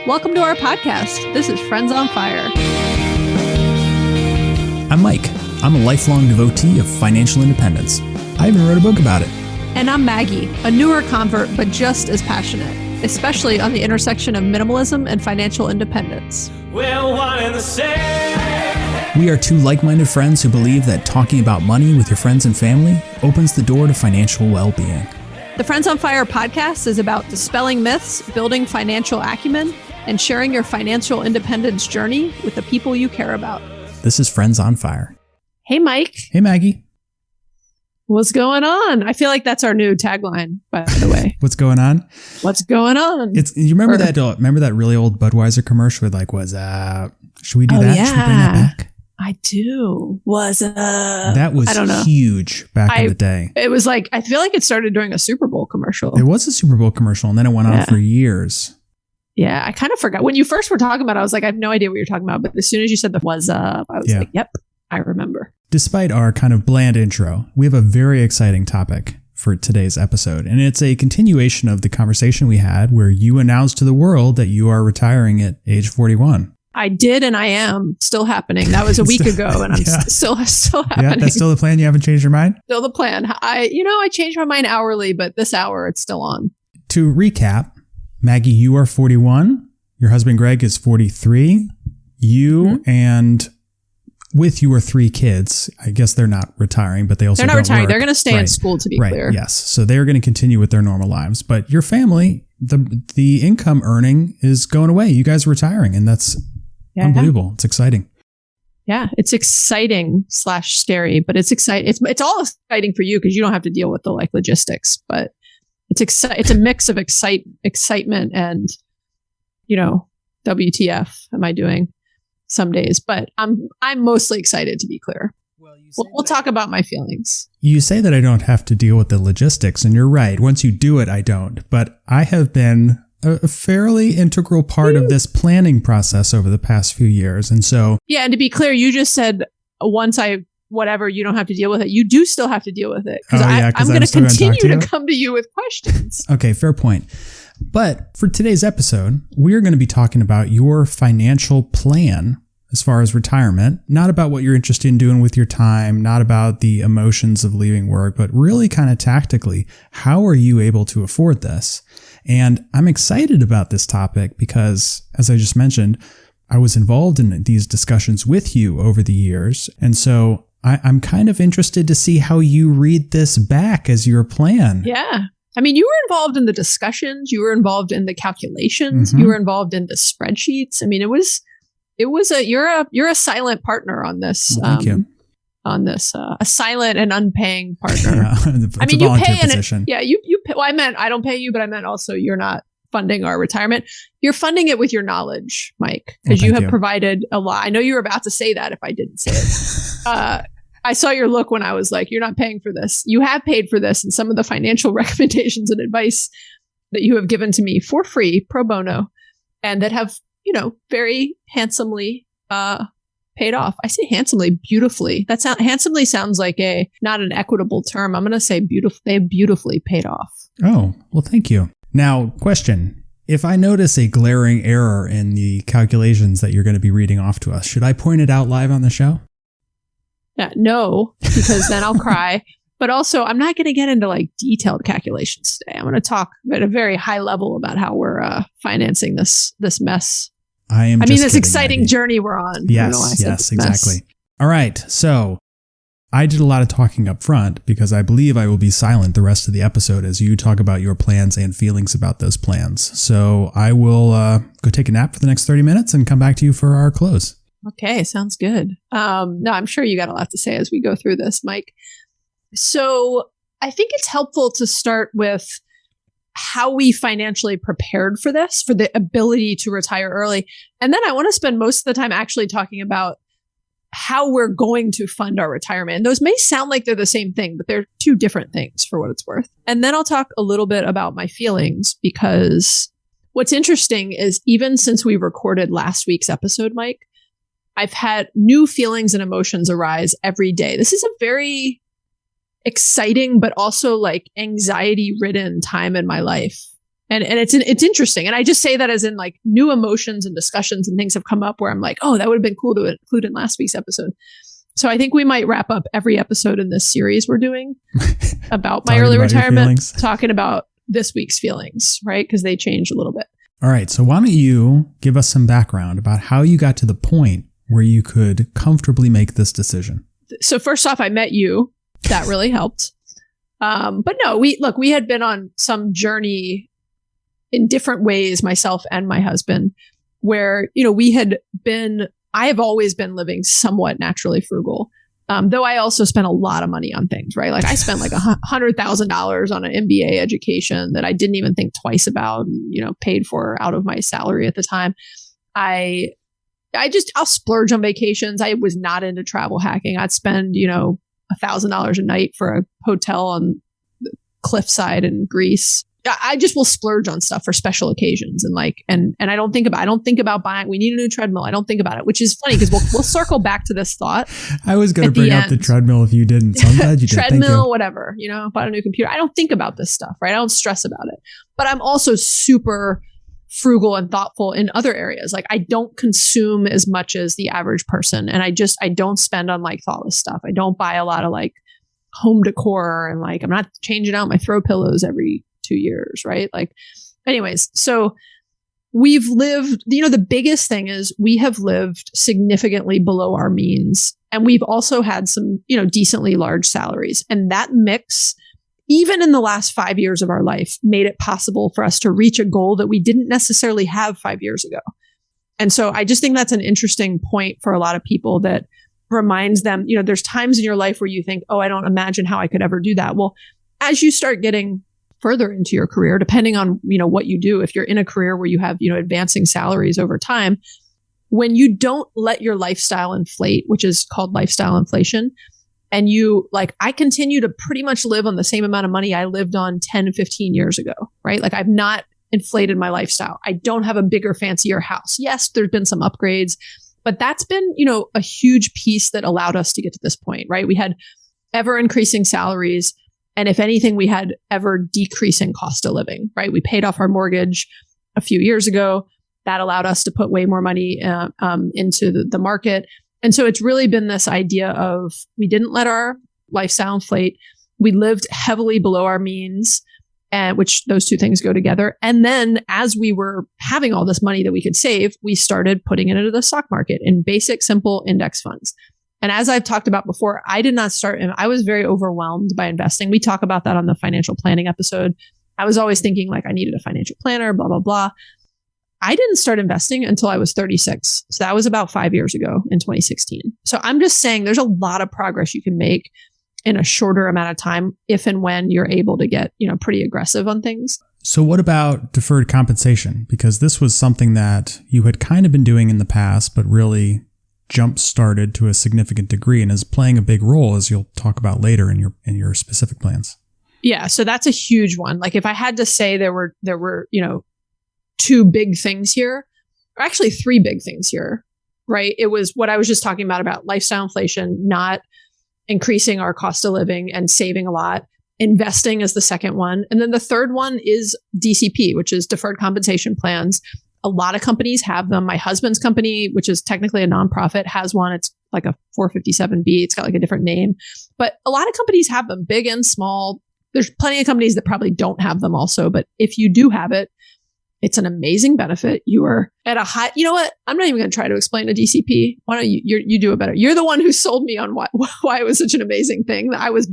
Welcome to our podcast. This is Friends on Fire. I'm Mike. I'm a lifelong devotee of financial independence. I even wrote a book about it. And I'm Maggie, a newer convert, but just as passionate, especially on the intersection of minimalism and financial independence. We're one and the same. We are two like-minded friends who believe that talking about money with your friends and family opens the door to financial well-being. The Friends on Fire podcast is about dispelling myths, building financial acumen, and sharing your financial independence journey with the people you care about. This is Friends on Fire. Hey, Mike. Hey, Maggie. What's going on? I feel like that's our new tagline, by the way. What's going on? What's going on? You remember that really old Budweiser commercial with like, what's up? Should we do that? Yeah. Should we bring that back? I do. Was that was huge back in the day. It was like, I feel like it started during a Super Bowl commercial. It was a Super Bowl commercial, and then it went on for years. Yeah, I kind of forgot. When you first were talking about it, I was like, I have no idea what you're talking about. But as soon as you said the was up, I was like, yep, I remember. Despite our kind of bland intro, we have a very exciting topic for today's episode. And it's a continuation of the conversation we had where you announced to the world that you are retiring at age 41. I did, and I am still happening. That was a week ago, and I'm still happening. Yeah, that's still the plan. You haven't changed your mind? Still the plan. I change my mind hourly, but this hour it's still on. To recap, Maggie, you are 41. Your husband, Greg, is 43. You and with your 3 kids, I guess they're not retiring, but they're not retiring. They're going to stay in school, to be clear. Yes. So they're going to continue with their normal lives. But your family, the income earning is going away. You guys are retiring, and that's unbelievable. It's exciting. Yeah, it's exciting / scary, but it's exciting. It's all exciting for you because you don't have to deal with the logistics, but it's a mix of excitement and, WTF am I doing some days, but I'm mostly excited, to be clear. We'll talk about my feelings. You say that I don't have to deal with the logistics, and you're right. Once you do it, I don't. But I have been a fairly integral part of this planning process over the past few years. And so... Yeah, and to be clear, you just said you don't have to deal with it. You do still have to deal with it. Because I'm going to continue to come to you with questions. Okay, fair point. But for today's episode, we're going to be talking about your financial plan as far as retirement, not about what you're interested in doing with your time, not about the emotions of leaving work, but really kind of tactically, how are you able to afford this? And I'm excited about this topic because, as I just mentioned, I was involved in these discussions with you over the years. And so I'm kind of interested to see how you read this back as your plan. Yeah. I mean, you were involved in the discussions. You were involved in the calculations. Mm-hmm. You were involved in the spreadsheets. I mean, you're a silent partner on this. Well, thank you. On this, a silent and unpaying partner. I mean, you pay position. You pay. Well, I meant I don't pay you, but I meant also you're not funding our retirement. You're funding it with your knowledge, Mike, because you have provided a lot. I know you were about to say that if I didn't say it. I saw your look when I was like, you're not paying for this. You have paid for this, and some of the financial recommendations and advice that you have given to me for free, pro bono, and that have, very handsomely paid off. I say handsomely, beautifully. Handsomely sounds like not an equitable term. I'm going to say beautiful. They have beautifully paid off. Oh, well, thank you. Now, question. If I notice a glaring error in the calculations that you're going to be reading off to us, should I point it out live on the show? No, because then I'll cry. But also, I'm not going to get into detailed calculations today. I'm going to talk at a very high level about how we're financing this mess. This exciting journey we're on. Yes, exactly. All right. So I did a lot of talking up front because I believe I will be silent the rest of the episode as you talk about your plans and feelings about those plans. So I will go take a nap for the next 30 minutes and come back to you for our close. Okay, sounds good. No, I'm sure you got a lot to say as we go through this, Mike. So I think it's helpful to start with how we financially prepared for this, for the ability to retire early. And then I want to spend most of the time actually talking about how we're going to fund our retirement. And those may sound like they're the same thing, but they're 2 different things for what it's worth. And then I'll talk a little bit about my feelings, because what's interesting is even since we recorded last week's episode, Mike, I've had new feelings and emotions arise every day. This is a very exciting, but also anxiety-ridden time in my life. And it's interesting. And I just say that as in like new emotions and discussions and things have come up where I'm like, oh, that would have been cool to include in last week's episode. So I think we might wrap up every episode in this series we're doing about my early retirement, talking about this week's feelings, right? Because they changed a little bit. All right. So why don't you give us some background about how you got to the point where you could comfortably make this decision? So first off, I met you. That really helped. But no, we had been on some journey in different ways, myself and my husband, where, I have always been living somewhat naturally frugal. Though I also spent a lot of money on things, right? Like I spent like $100,000 on an MBA education that I didn't even think twice about, and, paid for out of my salary at the time. I'll splurge on vacations. I was not into travel hacking. I'd spend, $1,000 a night for a hotel on the cliffside in Greece. I just will splurge on stuff for special occasions and I don't think about buying. We need a new treadmill. I don't think about it, which is funny because we'll circle back to this thought. I was going to bring up the treadmill if you didn't. So I'm glad you did. Treadmill, whatever. Bought a new computer. I don't think about this stuff, right? I don't stress about it. But I'm also super frugal and thoughtful in other areas. Like I don't consume as much as the average person, and I don't spend on like thoughtless stuff. I don't buy a lot of like home decor, and like I'm not changing out my throw pillows every 2 years, right? Like, anyways, so we've lived, the biggest thing is we have lived significantly below our means. And we've also had some, decently large salaries. And that mix, even in the last 5 years of our life, made it possible for us to reach a goal that we didn't necessarily have 5 years ago. And so I just think that's an interesting point for a lot of people that reminds them, there's times in your life where you think, oh, I don't imagine how I could ever do that. Well, as you start getting further into your career, depending on, what you do, if you're in a career where you have, advancing salaries over time, when you don't let your lifestyle inflate, which is called lifestyle inflation, and I continue to pretty much live on the same amount of money I lived on 10, 15 years ago, right? Like I've not inflated my lifestyle. I don't have a bigger, fancier house. Yes, there's been some upgrades, but that's been, a huge piece that allowed us to get to this point, right? We had ever increasing salaries. And if anything, we had ever decreasing cost of living, right? We paid off our mortgage a few years ago. That allowed us to put way more money into the market. And so it's really been this idea of we didn't let our lifestyle inflate. We lived heavily below our means, and which those two things go together. And then as we were having all this money that we could save, we started putting it into the stock market in basic, simple index funds. And as I've talked about before, I did not start, and I was very overwhelmed by investing. We talk about that on the financial planning episode. I was always thinking like I needed a financial planner, blah, blah, blah. I didn't start investing until I was 36. So that was about 5 years ago in 2016. So I'm just saying there's a lot of progress you can make in a shorter amount of time if and when you're able to get, pretty aggressive on things. So what about deferred compensation? Because this was something that you had kind of been doing in the past, but really jump-started to a significant degree and is playing a big role, as you'll talk about later in your specific plans. Yeah, so that's a huge one. Like if I had to say there were two big things here, or actually three big things here, right? It was what I was just talking about lifestyle inflation, not increasing our cost of living and saving a lot. Investing is the second one. And then the third one is DCP, which is deferred compensation plans. A lot of companies have them. My husband's company, which is technically a nonprofit, has one. It's like a 457B. It's got like a different name. But a lot of companies have them, big and small. There's plenty of companies that probably don't have them also. But if you do have it, it's an amazing benefit. You are at a high, you know what? I'm not even going to try to explain a DCP. Why don't you do it better? You're the one who sold me on why it was such an amazing thing. I was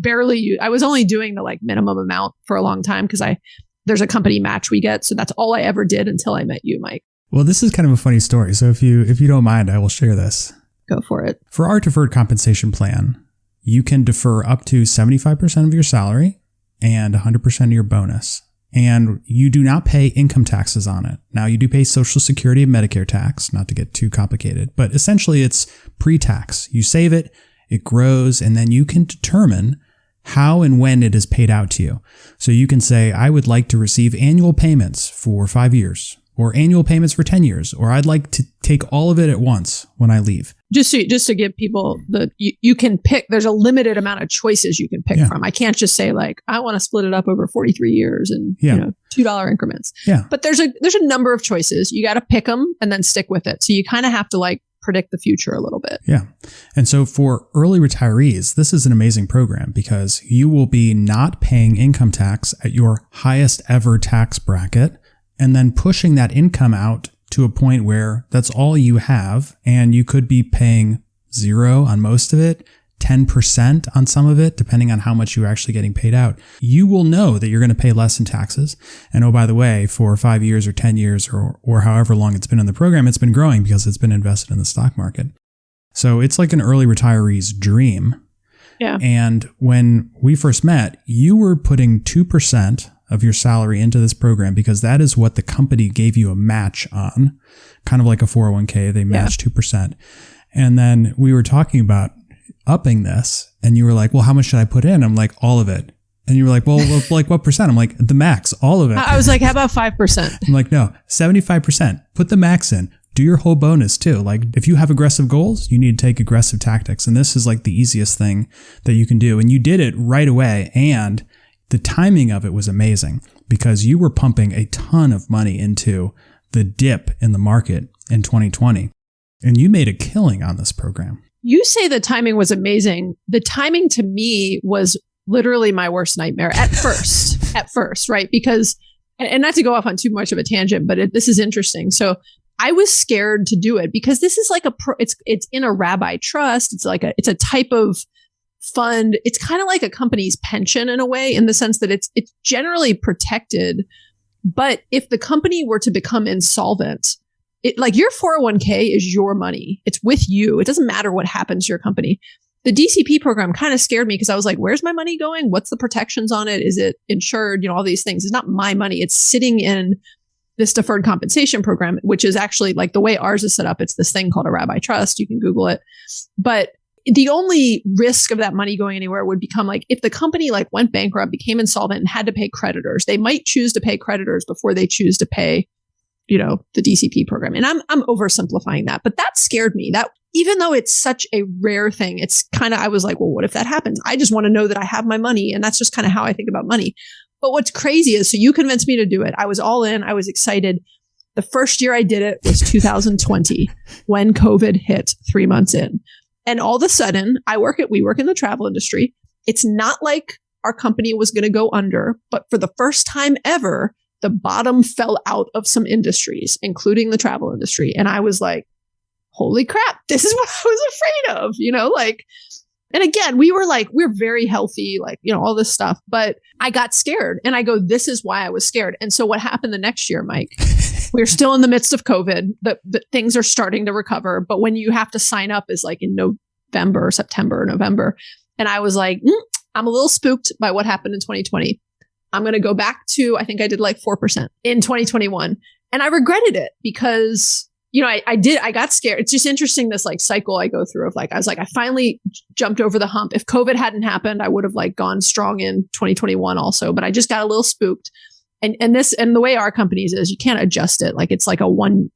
only doing the like minimum amount for a long time because there's a company match we get. So that's all I ever did until I met you, Mike. Well, this is kind of a funny story. So if you don't mind, I will share this. Go for it. For our deferred compensation plan, you can defer up to 75% of your salary and 100% of your bonus. And you do not pay income taxes on it. Now, you do pay Social Security and Medicare tax, not to get too complicated, but essentially it's pre-tax. You save it, it grows, and then you can determine how and when it is paid out to you. So you can say, I would like to receive annual payments for 5 years, or annual payments for 10 years, or I'd like to take all of it at once when I leave. Just to give people you can pick, there's a limited amount of choices you can pick from. I can't just say like, I want to split it up over 43 years and $2 increments. Yeah. But there's a number of choices. You got to pick them and then stick with it. So you kind of have to like predict the future a little bit. Yeah. And so for early retirees, this is an amazing program because you will be not paying income tax at your highest ever tax bracket and then pushing that income out to a point where that's all you have, and you could be paying 0 on most of it, 10% on some of it, depending on how much you're actually getting paid out. You will know that you're going to pay less in taxes. And oh, by the way, for 5 years or 10 years or however long it's been in the program, it's been growing because it's been invested in the stock market. So it's like an early retiree's dream. Yeah. And when we first met, you were putting 2% of your salary into this program because that is what the company gave you a match on, kind of like a 401k. They match 2%. And then we were talking about upping this, and you were like, well, how much should I put in? I'm like, all of it. And you were like, well, like what percent? I'm like, the max, all of it. I was like, how about 5%? I'm like, no, 75%. Put the max in. Do your whole bonus too. Like if you have aggressive goals, you need to take aggressive tactics. And this is like the easiest thing that you can do. And you did it right away. And the timing of it was amazing because you were pumping a ton of money into the dip in the market in 2020. And you made a killing on this program. You say the timing was amazing. The timing to me was literally my worst nightmare at first, right? Because, and not to go off on too much of a tangent, but this is interesting. So I was scared to do it because this is like it's in a rabbi trust. It's a type of fund. It's kind of like a company's pension in a way, in the sense that it's generally protected. But if the company were to become insolvent, like your 401k is your money. It's with you. It doesn't matter what happens to your company. The DCP program kind of scared me because I was like, where's my money going? What's the protections on it? Is it insured? All these things. It's not my money. It's sitting in this deferred compensation program, which is actually like the way ours is set up. It's this thing called a rabbi trust. You can Google it. But the only risk of that money going anywhere would become like if the company like went bankrupt, became insolvent, and had to pay creditors. They might choose to pay creditors before they choose to pay, the DCP program. And I'm oversimplifying that, but that scared me. That even though it's such a rare thing, it's kind of, I was like, well, what if that happens? I just want to know that I have my money. And that's just kind of how I think about money. But what's crazy is, so you convinced me to do it. I was all in. I was excited. The first year I did it was 2020 when COVID hit 3 months in. And all of a sudden, we work in the travel industry. It's not like our company was going to go under, but for the first time ever, the bottom fell out of some industries, including the travel industry. And I was like, holy crap, this is what I was afraid of, and again, we're very healthy, all this stuff, but I got scared and I go, this is why I was scared. And so what happened the next year, Mike, we're still in the midst of COVID, the things are starting to recover. But when you have to sign up is like in November, September, November. And I was like, I'm a little spooked by what happened in 2020. I'm going to go back to, I think I did like 4% in 2021. And I regretted it because, I got scared. It's just interesting, this like cycle I go through of like, I was like, I finally jumped over the hump. If COVID hadn't happened, I would have like gone strong in 2021 also, but I just got a little spooked. And the way our companies is, you can't adjust it. Like it's like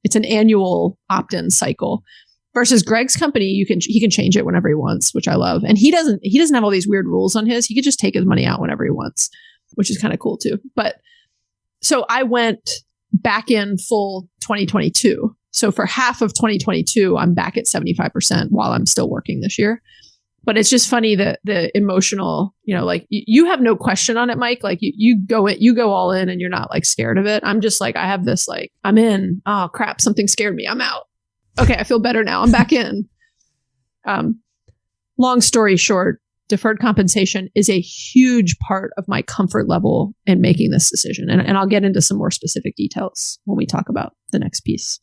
it's an annual opt-in cycle. Versus Greg's company, he can change it whenever he wants, which I love. And he doesn't have all these weird rules on his. He could just take his money out whenever he wants, which is kind of cool too. But so I went back in full 2022. So for half of 2022, I'm back at 75% while I'm still working this year. But it's just funny that the emotional, like you have no question on it, Mike. Like you go all in and you're not like scared of it. I'm just like, I have this like, I'm in. Oh crap, something scared me. I'm out. Okay, I feel better now. I'm back in. Long story short, deferred compensation is a huge part of my comfort level in making this decision. And I'll get into some more specific details when we talk about the next piece.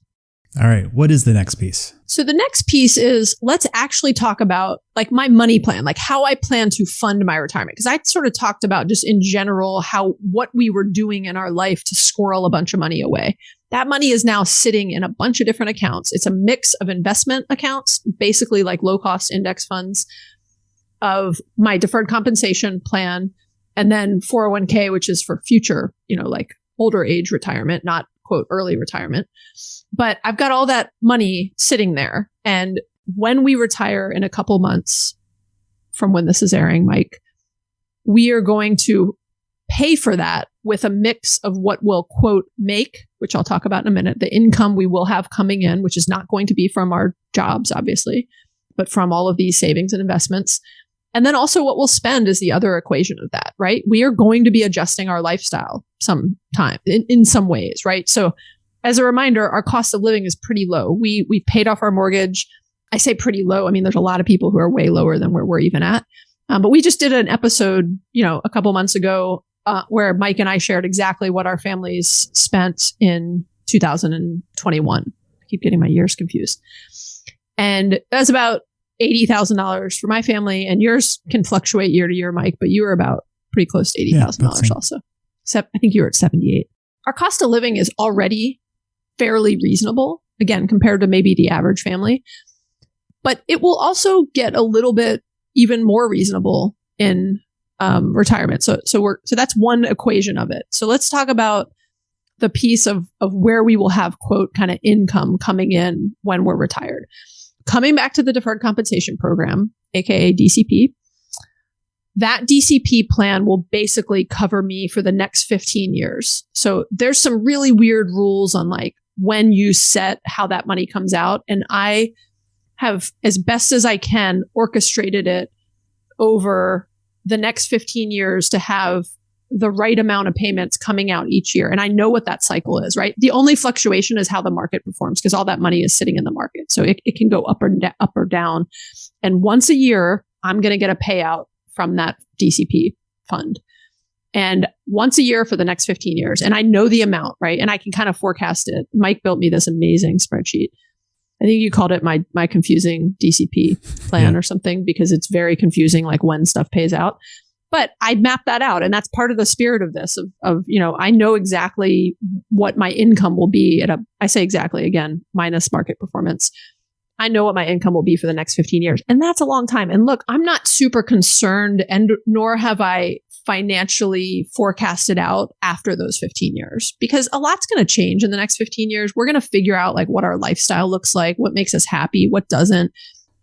All right. What is the next piece? So the next piece is, let's actually talk about like my money plan, like how I plan to fund my retirement. Because I sort of talked about just in general what we were doing in our life to squirrel a bunch of money away. That money is now sitting in a bunch of different accounts. It's a mix of investment accounts, basically like low cost index funds, of my deferred compensation plan, and then 401k, which is for future, like older age retirement, not quote, early retirement. But I've got all that money sitting there. And when we retire in a couple months from when this is airing, Mike, we are going to pay for that with a mix of what we'll, quote, make, which I'll talk about in a minute, the income we will have coming in, which is not going to be from our jobs, obviously, but from all of these savings and investments. And then also what we'll spend is the other equation of that, right? We are going to be adjusting our lifestyle sometime in some ways, right? So as a reminder, our cost of living is pretty low. We've paid off our mortgage. I say pretty low. I mean, there's a lot of people who are way lower than where we're even at. But we just did an episode, a couple months ago where Mike and I shared exactly what our families spent in 2021. I keep getting my years confused. And that's about $80,000 for my family. And yours can fluctuate year to year, Mike, but you were about pretty close to $80,000 also. I think you were at 78. Our cost of living is already fairly reasonable, again, compared to maybe the average family. But it will also get a little bit even more reasonable in retirement. So that's one equation of it. So let's talk about the piece of where we will have, quote, kind of income coming in when we're retired. Coming back to the deferred compensation program, aka DCP, that DCP plan will basically cover me for the next 15 years. So there's some really weird rules on like when you set how that money comes out. And I have, as best as I can, orchestrated it over the next 15 years to have the right amount of payments coming out each year. And I know what that cycle is, right? The only fluctuation is how the market performs because all that money is sitting in the market. So it can go up or down. And once a year, I'm going to get a payout from that DCP fund. And once a year for the next 15 years. And I know the amount, right? And I can kind of forecast it. Mike built me this amazing spreadsheet. I think you called it my confusing DCP plan or something because it's very confusing, like when stuff pays out. But I map that out. And that's part of the spirit of this of I know exactly what my income will be I say exactly again, minus market performance. I know what my income will be for the next 15 years. And that's a long time. And look, I'm not super concerned and nor have I financially forecasted out after those 15 years because a lot's going to change in the next 15 years. We're going to figure out like what our lifestyle looks like, what makes us happy, what doesn't,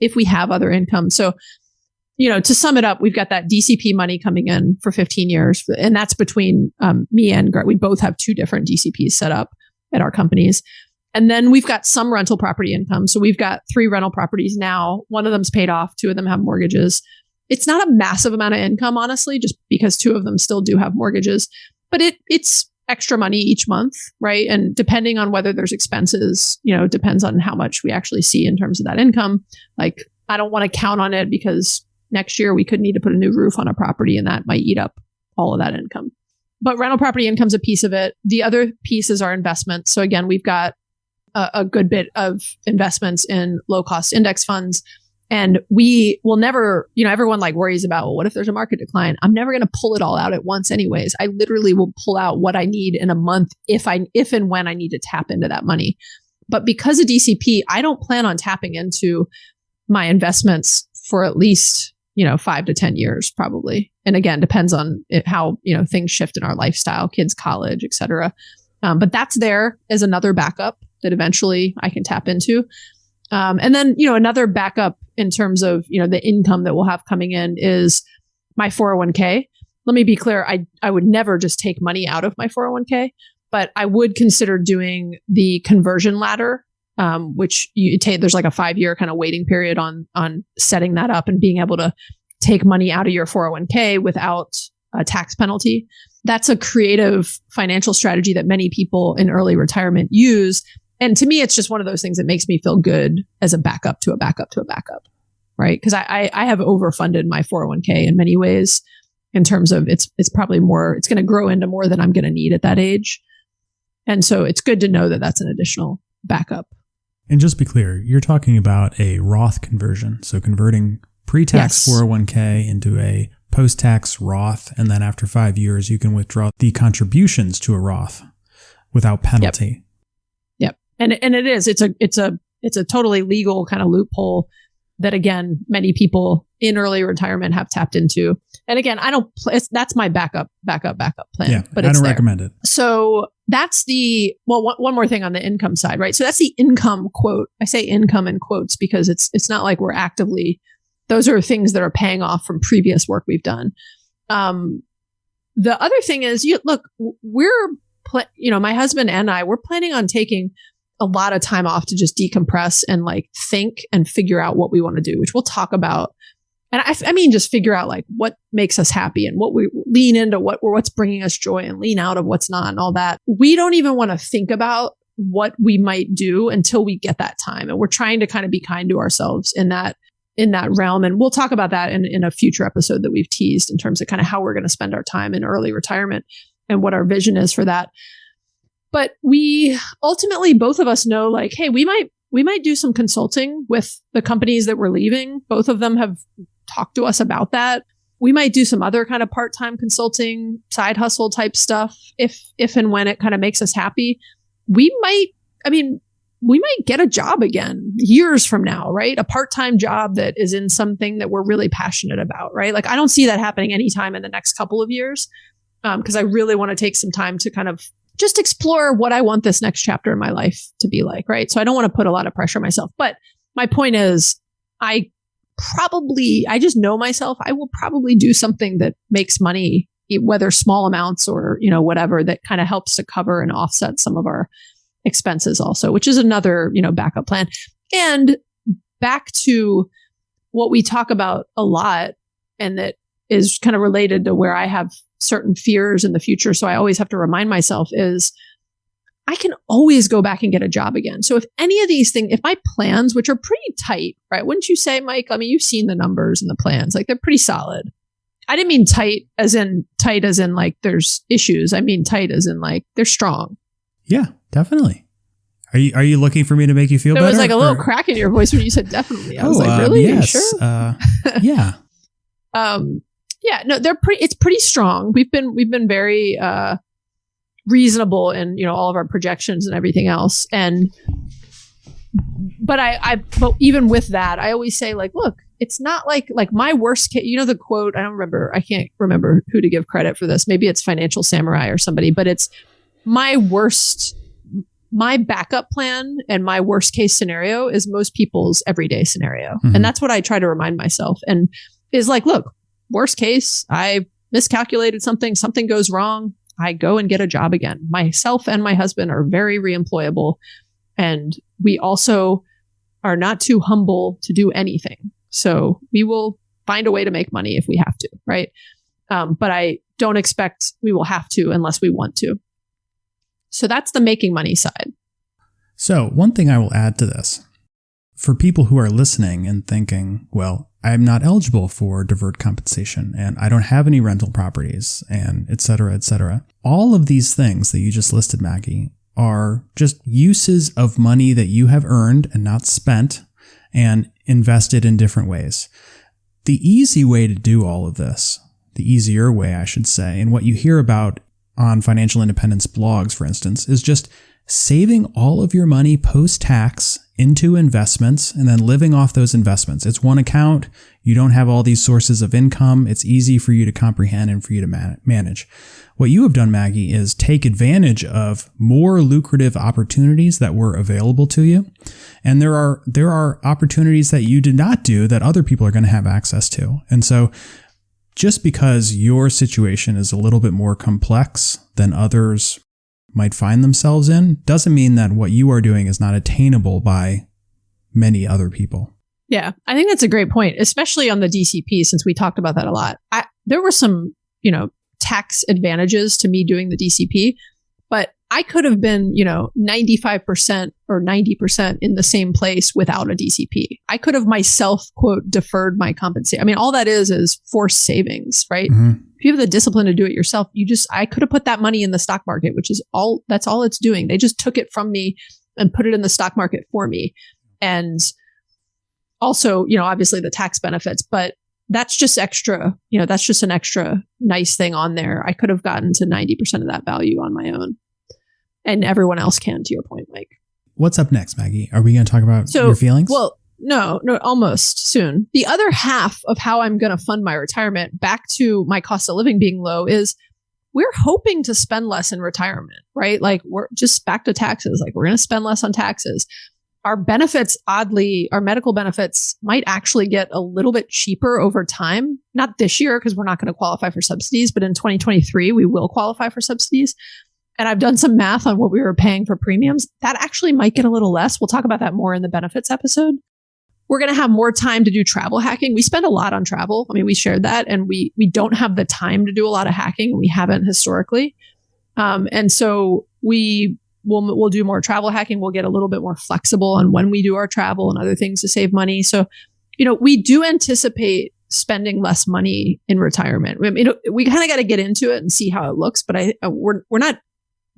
if we have other income. So, to sum it up, we've got that DCP money coming in for 15 years. And that's between me and Greg. We both have two different DCPs set up at our companies. And then we've got some rental property income. So we've got 3 rental properties now. One of them's paid off. 2 of them have mortgages. It's not a massive amount of income, honestly, just because 2 of them still do have mortgages. But it's extra money each month, right? And depending on whether there's expenses, depends on how much we actually see in terms of that income. Like, I don't want to count on it because next year we could need to put a new roof on a property and that might eat up all of that income. But rental property income's a piece of it. The other piece is our investments. So again, we've got a good bit of investments in low cost index funds. And we will never, everyone like worries about, well, what if there's a market decline? I'm never going to pull it all out at once anyways. I literally will pull out what I need in a month if and when I need to tap into that money. But because of DCP, I don't plan on tapping into my investments for at least 5 to 10 years, probably. And again, depends on how, things shift in our lifestyle, kids, college, et cetera. But that's there as another backup that eventually I can tap into. And then, another backup in terms of, the income that we'll have coming in is my 401k. Let me be clear. I would never just take money out of my 401k, but I would consider doing the conversion ladder, which you take, there's like a 5-year kind of waiting period on setting that up and being able to take money out of your 401k without a tax penalty. That's a creative financial strategy that many people in early retirement use. And to me, it's just one of those things that makes me feel good as a backup to a backup to a backup, right? Because I have overfunded my 401k in many ways in terms of it's probably more, it's going to grow into more than I'm going to need at that age. And so it's good to know that that's an additional backup. And just be clear, you're talking about a Roth conversion. So converting pre-tax 401k into a post-tax Roth. And then after 5 years, you can withdraw the contributions to a Roth without penalty. Yep. And it is, it's a totally legal kind of loophole. that again, many people in early retirement have tapped into. And again, that's my backup plan. Yeah, but I it's don't there. recommend it. So that's one more thing on the income side, right? So that's the income quote. I say income in quotes because it's not like we're actively, those are things that are paying off from previous work we've done. The other thing is, my husband and I, we're planning on taking a lot of time off to just decompress and like think and figure out what we want to do, which we'll talk about. And I mean, just figure out like what makes us happy and what we lean into, what's bringing us joy, and lean out of what's not, and all that. We don't even want to think about what we might do until we get that time. And we're trying to kind of be kind to ourselves in that realm. And we'll talk about that in a future episode that we've teased in terms of kind of how we're going to spend our time in early retirement and what our vision is for that. But we ultimately, both of us know like, hey, we might do some consulting with the companies that we're leaving. Both of them have talked to us about that. We might do some other kind of part-time consulting, side hustle type stuff if and when it kind of makes us happy. We might get a job again years from now, right? A part-time job that is in something that we're really passionate about, right? Like I don't see that happening anytime in the next couple of years because I really want to take some time to kind of just explore what I want this next chapter in my life to be like, right? So I don't want to put a lot of pressure on myself. But my point is, I just know myself. I will probably do something that makes money, whether small amounts or, whatever, that kind of helps to cover and offset some of our expenses also, which is another, backup plan. And back to what we talk about a lot, and that is kind of related to where I have certain fears in the future. So I always have to remind myself is I can always go back and get a job again. So if any of these things, if my plans, which are pretty tight, right? Wouldn't you say, Mike? I mean, you've seen the numbers and the plans, like they're pretty solid. I didn't mean tight as in like there's issues. I mean tight as in like they're strong. Yeah, definely. Are you looking for me to make you feel better? There was like a little crack in your voice when you said definitely. I was like, really? Yes. Are you sure? Yeah. Yeah, no, it's pretty strong. We've been very reasonable in, all of our projections and everything else. But even with that, I always say like, look, it's not like my worst case, the quote, I can't remember who to give credit for this. Maybe it's Financial Samurai or somebody, but it's my backup plan and my worst case scenario is most people's everyday scenario. Mm-hmm. And that's what I try to remind myself, and is like, look, worst case, I miscalculated something goes wrong, I go and get a job again. Myself and my husband are very reemployable, and we also are not too humble to do anything. So we will find a way to make money if we have to, right? But I don't expect we will have to unless we want to. So that's the making money side. So one thing I will add to this, for people who are listening and thinking, well, I'm not eligible for deferred compensation and I don't have any rental properties and et cetera, et cetera. All of these things that you just listed, Maggie, are just uses of money that you have earned and not spent and invested in different ways. The easy way to do all of this, the easier way, I should say, and what you hear about on financial independence blogs, for instance, is just saving all of your money post-tax into investments and then living off those investments. It's one account. You don't have all these sources of income. It's easy for you to comprehend and for you to manage. What you have done, Maggie, is take advantage of more lucrative opportunities that were available to you. And there are opportunities that you did not do that other people are going to have access to. And so just because your situation is a little bit more complex than others might find themselves in doesn't mean that what you are doing is not attainable by many other people. Yeah, I think that's a great point, especially on the DCP, since we talked about that a lot. There were some, tax advantages to me doing the DCP, but I could have been, 95% or 90% in the same place without a DCP. I could have myself, quote, deferred my compensation. I mean, all that is forced savings, right? Mm-hmm. If you have the discipline to do it yourself, I could have put that money in the stock market, that's all it's doing. They just took it from me and put it in the stock market for me. And also, obviously the tax benefits, but that's just extra, that's just an extra nice thing on there. I could have gotten to 90% of that value on my own. And everyone else can, to your point, Mike. What's up next, Maggie? Are we going to talk about your feelings? Well, No, almost soon. The other half of how I'm going to fund my retirement, back to my cost of living being low, is we're hoping to spend less in retirement, right? Like, we're just back to taxes. Like, we're going to spend less on taxes. Our benefits, oddly, our medical benefits might actually get a little bit cheaper over time. Not this year, because we're not going to qualify for subsidies, but in 2023, we will qualify for subsidies. And I've done some math on what we were paying for premiums. That actually might get a little less. We'll talk about that more in the benefits episode. We're going to have more time to do travel hacking. We spend a lot on travel. I mean, we shared that, and we don't have the time to do a lot of hacking. We haven't historically. And so we'll do more travel hacking. We'll get a little bit more flexible on when we do our travel and other things to save money. So, we do anticipate spending less money in retirement. I mean, we kind of got to get into it and see how it looks, but we're not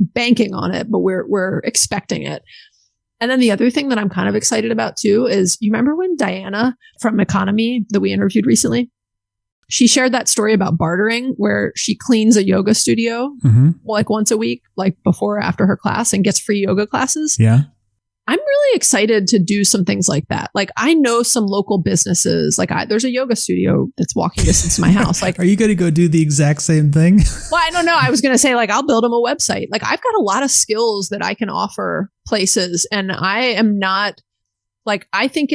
banking on it, but we're expecting it. And then the other thing that I'm kind of excited about too is, you remember when Diana from Economy that we interviewed recently, she shared that story about bartering, where she cleans a yoga studio like once a week, like before or after her class, and gets free yoga classes. Yeah. I'm really excited to do some things like that. Like, I know some local businesses, like there's a yoga studio that's walking distance to my house. Like, are you going to go do the exact same thing? Well, I don't know. I was going to say, like, I'll build them a website. Like, I've got a lot of skills that I can offer places, and I am not like, I think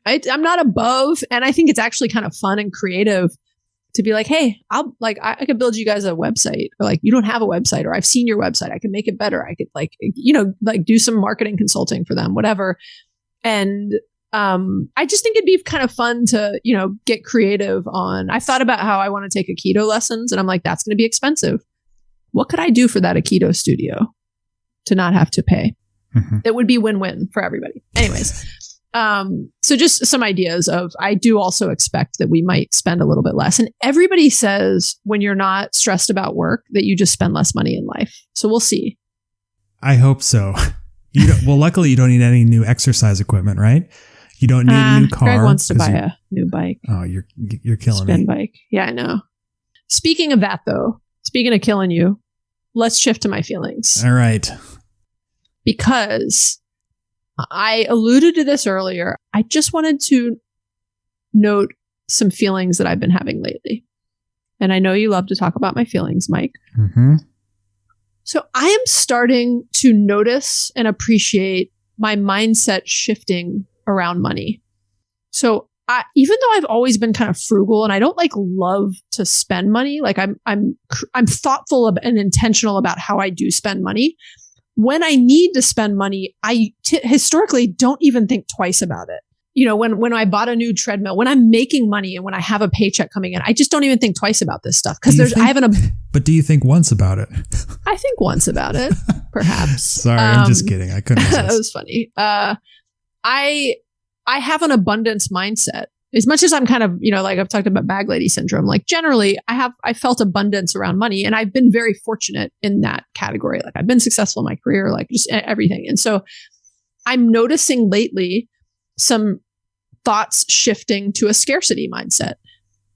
I'm not above, and I think it's actually kind of fun and creative to be like, hey, I could build you guys a website, or like, you don't have a website, or I've seen your website, I can make it better. I could do some marketing consulting for them, whatever. And I just think it'd be kind of fun to, get creative on. I've thought about how I want to take Aikido lessons, and I'm like, that's going to be expensive. What could I do for that Aikido studio to not have to pay? That would be win-win for everybody. Anyways. So just some ideas of, I do also expect that we might spend a little bit less. And everybody says when you're not stressed about work that you just spend less money in life. So we'll see. I hope so. Luckily you don't need any new exercise equipment, right? You don't need a new car. Greg wants to buy a new bike. Oh, you're killing me. Spin bike. Yeah, I know. Speaking of that though, speaking of killing you, let's shift to my feelings. All right. Because I alluded to this earlier. I just wanted to note some feelings that I've been having lately. And I know you love to talk about my feelings, Mike. So I am starting to notice and appreciate my mindset shifting around money. So even though I've always been kind of frugal, and I don't love to spend money, like I'm thoughtful and intentional about how I do spend money. When I need to spend money, I historically don't even think twice about it. When I bought a new treadmill, when I'm making money and when I have a paycheck coming in, I just don't even think twice about this stuff, because But do you think once about it? I think once about it, perhaps. Sorry, I'm just kidding. I couldn't resist. That was funny. I have an abundance mindset. As much as I'm kind of, like I've talked about bag lady syndrome, like generally I felt abundance around money, and I've been very fortunate in that category. Like, I've been successful in my career, like just everything. And so I'm noticing lately some thoughts shifting to a scarcity mindset.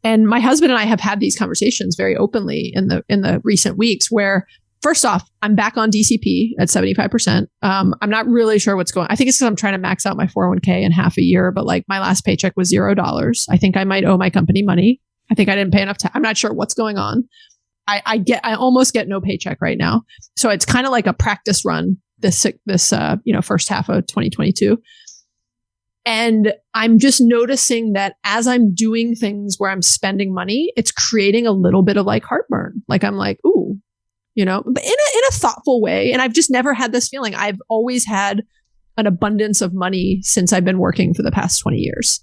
And my husband and I have had these conversations very openly in the recent weeks, where first off, I'm back on DCP at 75%. I'm not really sure what's going on. I think it's because I'm trying to max out my 401k in half a year, but like my last paycheck was $0. I think I might owe my company money. I think I didn't pay enough time. I'm not sure what's going on. I almost get no paycheck right now. So it's kind of like a practice run this first half of 2022. And I'm just noticing that as I'm doing things where I'm spending money, it's creating a little bit of like heartburn. Like, I'm like, ooh, but in a thoughtful way. And I've just never had this feeling. I've always had an abundance of money since I've been working for the past 20 years.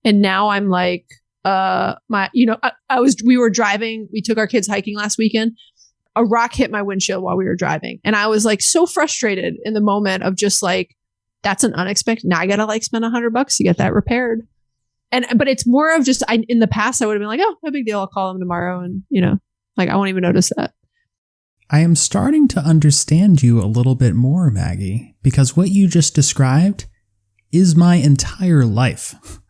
And now I'm like, we were driving, we took our kids hiking last weekend. A rock hit my windshield while we were driving. And I was like so frustrated in the moment of just like, that's an unexpected. Now I got to like spend $100 to get that repaired. But it's more of just, in the past, I would have been like, oh, no big deal. I'll call them tomorrow. And, like, I won't even notice that. I am starting to understand you a little bit more, Maggie, because what you just described is my entire life.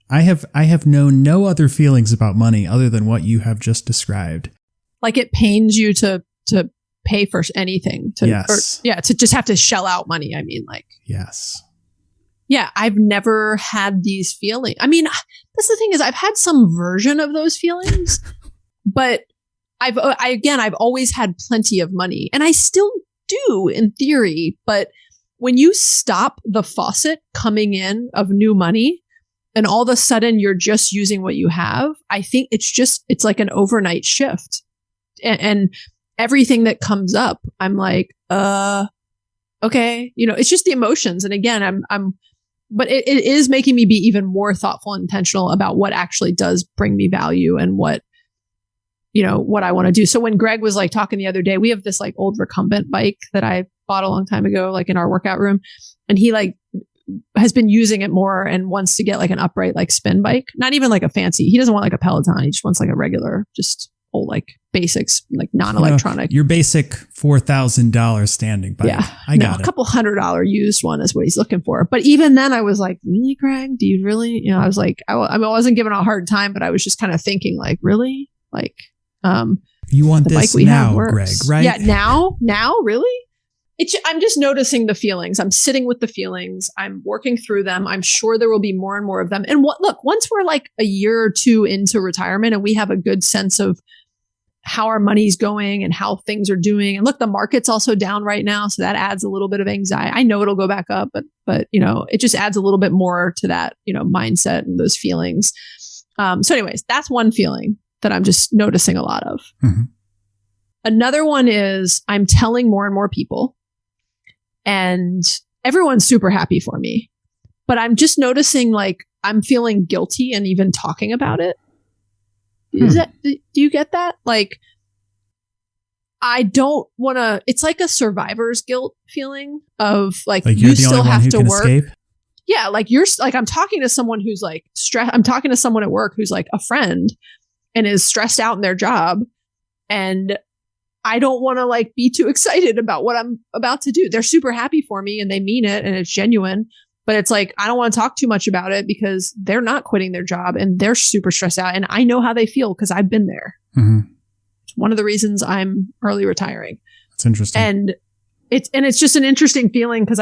I have known no other feelings about money other than what you have just described. Like, it pains you to pay for anything. Yes. To just have to shell out money. I mean, like. Yes. Yeah, I've never had these feelings. I mean, that's the thing is I've had some version of those feelings, but I've always had plenty of money, and I still do in theory. But when you stop the faucet coming in of new money, and all of a sudden you're just using what you have, I think it's like an overnight shift, and everything that comes up, I'm like, okay, it's just the emotions, and again, but it is making me be even more thoughtful and intentional about what actually does bring me value and what I want to do. So when Greg was like talking the other day, we have this like old recumbent bike that I bought a long time ago, like in our workout room. And he like has been using it more and wants to get like an upright, like spin bike, not even like a fancy. He doesn't want like a Peloton. He just wants like a regular, just old, like basics, like non-electronic. Your basic $4,000 standing bike. Yeah. I got a couple $100 used one is what he's looking for. But even then I was like, really, Greg, do you really, I was like, I wasn't giving a hard time, but I was just kind of thinking like, really? Like, you want this now, Greg, right? Yeah. Now, really? I'm just noticing the feelings. I'm sitting with the feelings. I'm working through them. I'm sure there will be more and more of them. And look, once we're like a year or two into retirement and we have a good sense of how our money's going and how things are doing. And look, the market's also down right now. So that adds a little bit of anxiety. I know it'll go back up, but it just adds a little bit more to that, mindset and those feelings. So anyways, that's one feeling that I'm just noticing a lot of. Mm-hmm. Another one is I'm telling more and more people, and everyone's super happy for me, but I'm just noticing like I'm feeling guilty and even talking about it. Do you get that? Like, I don't want to, it's like a survivor's guilt feeling of like you still have to work. Escape? Yeah. Like I'm talking to someone who's like stressed. I'm talking to someone at work who's like a friend and is stressed out in their job. And I don't want to like be too excited about what I'm about to do. They're super happy for me and they mean it and it's genuine, but it's like, I don't want to talk too much about it because they're not quitting their job and they're super stressed out. And I know how they feel because I've been there. Mm-hmm. It's one of the reasons I'm early retiring. That's interesting. And it's just an interesting feeling because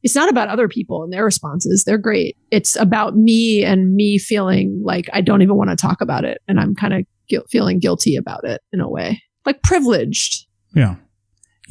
it's not about other people and their responses. They're great. It's about me and me feeling like I don't even want to talk about it. And I'm kind of feeling guilty about it in a way, like privileged. Yeah.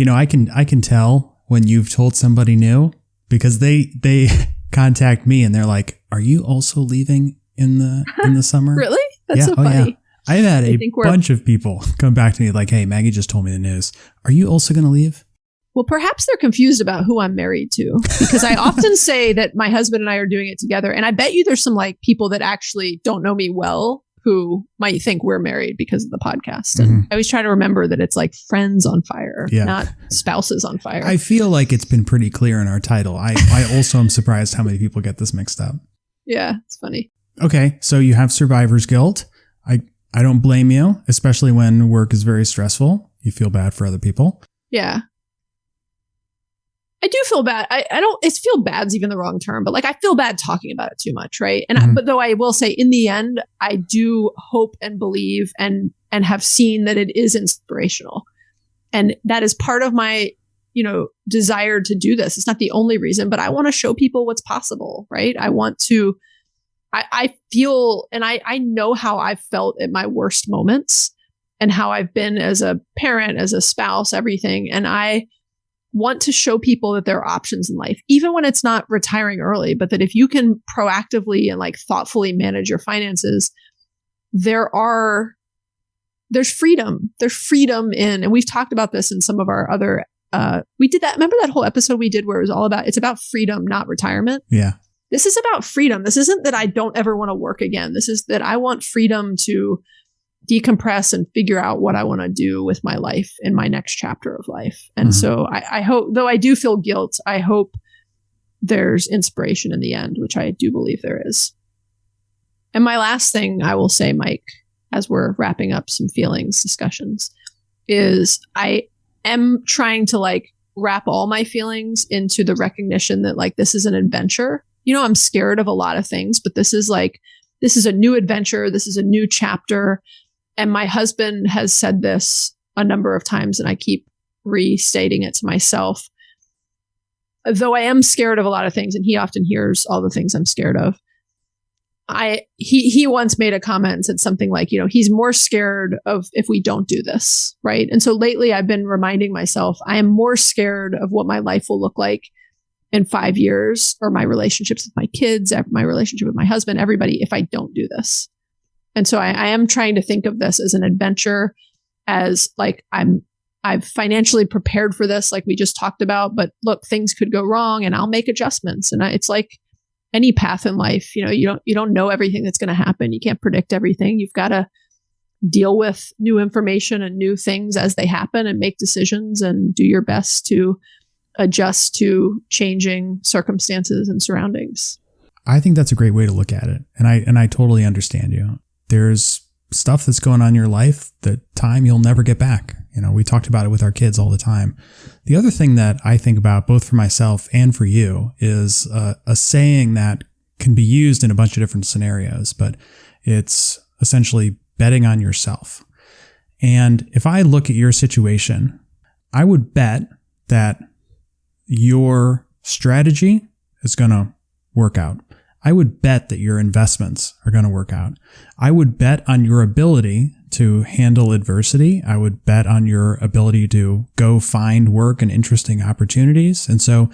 I can tell when you've told somebody new because they contact me and they're like, are you also leaving in the summer? Really? That's so funny. Yeah. I've had a bunch of people come back to me like, hey, Maggie just told me the news. Are you also going to leave? Well, perhaps they're confused about who I'm married to because I often say that my husband and I are doing it together. And I bet you there's some like people that actually don't know me well who might think we're married because of the podcast. And I always try to remember that it's like friends on fire, not spouses on fire. I feel like it's been pretty clear in our title. I also am surprised how many people get this mixed up. Yeah, it's funny. Okay, so you have survivor's guilt. I don't blame you, especially when work is very stressful. You feel bad for other people. Yeah. I do feel bad. I don't, it's feel bad's even the wrong term, but like I feel bad talking about it too much. Right. And but though I will say in the end, I do hope and believe and have seen that it is inspirational. And that is part of my, desire to do this. It's not the only reason, but I want to show people what's possible. Right. I want to, I feel, and I know how I've felt at my worst moments and how I've been as a parent, as a spouse, everything. And I want to show people that there are options in life, even when it's not retiring early, but that if you can proactively and like thoughtfully manage your finances, there's freedom. There's freedom in, and we've talked about this in some of our other, we did that. Remember that whole episode we did where it was it's about freedom, not retirement. Yeah. This is about freedom. This isn't that I don't ever want to work again. This is that I want freedom to decompress and figure out what I want to do with my life in my next chapter of life. And so I hope, though I do feel guilt, I hope there's inspiration in the end, which I do believe there is. And my last thing I will say, Mike, as we're wrapping up some feelings discussions, is I am trying to like wrap all my feelings into the recognition that like this is an adventure. I'm scared of a lot of things, but this is a new adventure. This is a new chapter. And my husband has said this a number of times, and I keep restating it to myself. though I am scared of a lot of things, and he often hears all the things I'm scared of. He once made a comment and said something like, he's more scared of if we don't do this, right? And so lately I've been reminding myself, I am more scared of what my life will look like in 5 years, or my relationships with my kids, my relationship with my husband, everybody, if I don't do this. And so I am trying to think of this as an adventure, as like I've financially prepared for this, like we just talked about, but look, things could go wrong and I'll make adjustments. And it's like any path in life, you don't know everything that's going to happen. You can't predict everything. You've got to deal with new information and new things as they happen and make decisions and do your best to adjust to changing circumstances and surroundings. I think that's a great way to look at it. And I totally understand you. There's stuff that's going on in your life that time you'll never get back. We talked about it with our kids all the time. The other thing that I think about, both for myself and for you, is a saying that can be used in a bunch of different scenarios, but it's essentially betting on yourself. And if I look at your situation, I would bet that your strategy is going to work out. I would bet that your investments are going to work out. I would bet on your ability to handle adversity. I would bet on your ability to go find work and interesting opportunities. And so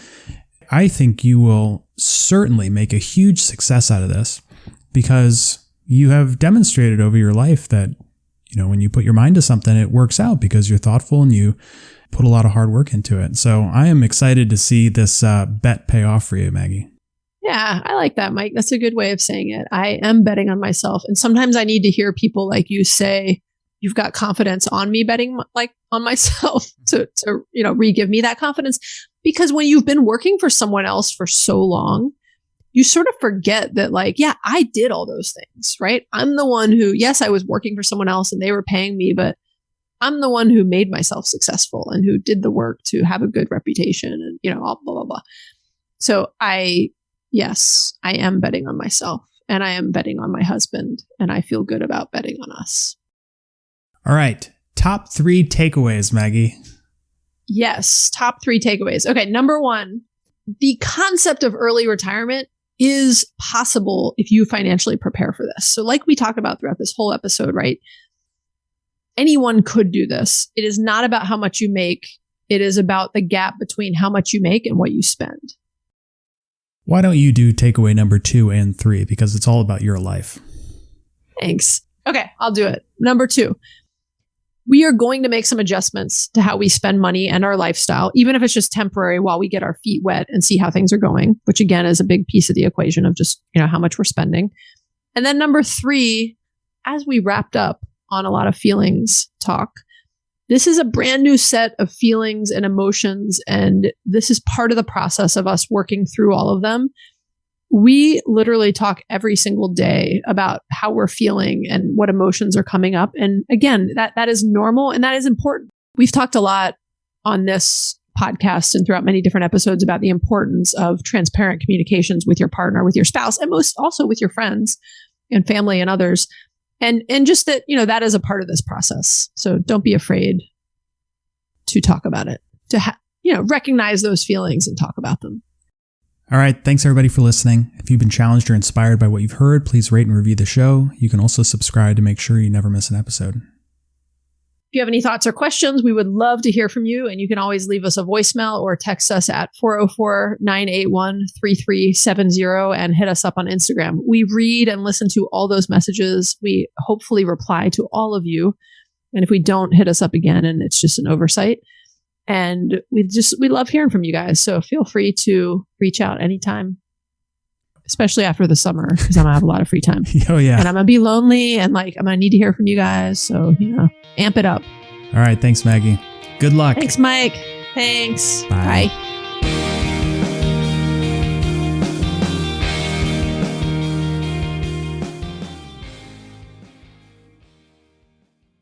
I think you will certainly make a huge success out of this, because you have demonstrated over your life that, when you put your mind to something, it works out because you're thoughtful and you put a lot of hard work into it. So I am excited to see this bet pay off for you, Maggie. Yeah, I like that, Mike. That's a good way of saying it. I am betting on myself. And sometimes I need to hear people like you say, you've got confidence on me betting on myself to re-give me that confidence. Because when you've been working for someone else for so long, you sort of forget that I did all those things, right? I'm the one who, yes, I was working for someone else and they were paying me, but I'm the one who made myself successful and who did the work to have a good reputation and, all blah, blah, blah. So yes, I am betting on myself, and I am betting on my husband, and I feel good about betting on us. All right. Top 3 takeaways, Maggie. Yes. Top 3 takeaways. Okay. Number 1, the concept of early retirement is possible if you financially prepare for this. So like we talked about throughout this whole episode, right? Anyone could do this. It is not about how much you make. It is about the gap between how much you make and what you spend. Why don't you do takeaway number 2 and 3? Because it's all about your life. Thanks. Okay, I'll do it. Number 2, we are going to make some adjustments to how we spend money and our lifestyle, even if it's just temporary while we get our feet wet and see how things are going, which again is a big piece of the equation of just, how much we're spending. And then number 3, as we wrapped up on a lot of feelings talk, this is a brand new set of feelings and emotions, and this is part of the process of us working through all of them. We literally talk every single day about how we're feeling and what emotions are coming up. And again, that is normal and that is important. We've talked a lot on this podcast and throughout many different episodes about the importance of transparent communications with your partner, with your spouse, and most also with your friends and family and others. And just that, that is a part of this process. So don't be afraid to talk about it, to recognize those feelings and talk about them. All right. Thanks everybody for listening. If you've been challenged or inspired by what you've heard, please rate and review the show. You can also subscribe to make sure you never miss an episode. If you have any thoughts or questions, we would love to hear from you. And you can always leave us a voicemail or text us at 404-981-3370 and hit us up on Instagram. We read and listen to all those messages. We hopefully reply to all of you. And if we don't, hit us up again and it's just an oversight. And we love hearing from you guys. So feel free to reach out anytime, especially after the summer, because I'm going to have a lot of free time. Oh, yeah. And I'm going to be lonely and I'm going to need to hear from you guys. So, amp it up. All right. Thanks, Maggie. Good luck. Thanks, Mike. Thanks. Bye. Bye.